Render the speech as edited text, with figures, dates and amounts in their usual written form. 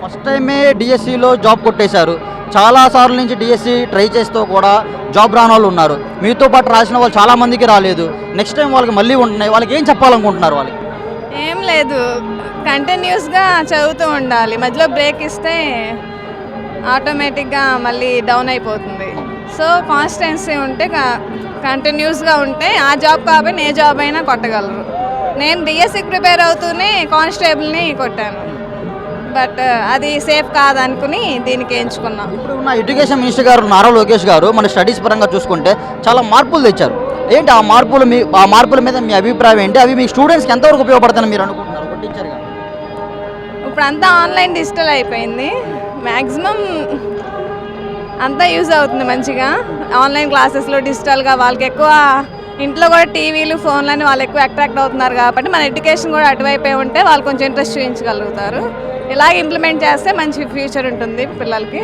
First టైమే డిఎస్సిలో job కొట్టేశారు. చాలా సార్లు నుంచి డిఎస్సి ట్రై చేస్తూ కూడా జాబ్ రాని వాళ్ళు ఉన్నారు. మీతో పాటు రాసిన వాళ్ళు చాలామందికి రాలేదు. నెక్స్ట్ టైం వాళ్ళకి మళ్ళీ ఉంటున్నాయి. వాళ్ళకి ఏం చెప్పాలనుకుంటున్నారు వాళ్ళకి? ఏం లేదు, కంటిన్యూస్గా చదువుతూ ఉండాలి. మధ్యలో బ్రేక్ ఇస్తే ఆటోమేటిక్గా మళ్ళీ డౌన్ అయిపోతుంది. సో కాన్స్టెన్సీ ఉంటే కంటిన్యూస్గా ఉంటే ఆ జాబ్ కాబట్టి ఏ జాబ్ అయినా కొట్టగలరు. నేను డిఎస్సికి ప్రిపేర్ అవుతూనే కానిస్టేబుల్ని కొట్టాను. బట్ అది సేఫ్ కాదనుకుని దీనికి ఎంచుకున్నాం. ఇప్పుడు ఉన్న ఎడ్యుకేషన్ మినిస్టర్ గారు నారా లోకేష్ గారు మన స్టడీస్ పరంగా చూసుకుంటే చాలా మార్పులు తెచ్చారు. ఏంటి ఆ మార్పుల మీద మీ అభిప్రాయం ఏంటి? అవి మీ స్టూడెంట్స్కి ఎంతవరకు ఉపయోగపడతాయని మీరు అనుకుంటున్నారు? కొట్టించారు కదా. ఇప్పుడు అంతా ఆన్లైన్ డిజిటల్ అయిపోయింది. మ్యాక్సిమం అంతా యూజ్ అవుతుంది మంచిగా. ఆన్లైన్ క్లాసెస్లో డిజిటల్గా వాళ్ళకి ఎక్కువ ఇంట్లో కూడా టీవీలు ఫోన్లని వాళ్ళు ఎక్కువ అట్రాక్ట్ అవుతున్నారు కాబట్టి మన ఎడ్యుకేషన్ కూడా అటువైపే ఉంటే వాళ్ళు కొంచెం ఇంట్రెస్ట్ చూపించగలుగుతారు. ఇలాగ ఇంప్లిమెంట్ చేస్తే మంచి ఫ్యూచర్ ఉంటుంది పిల్లలకి.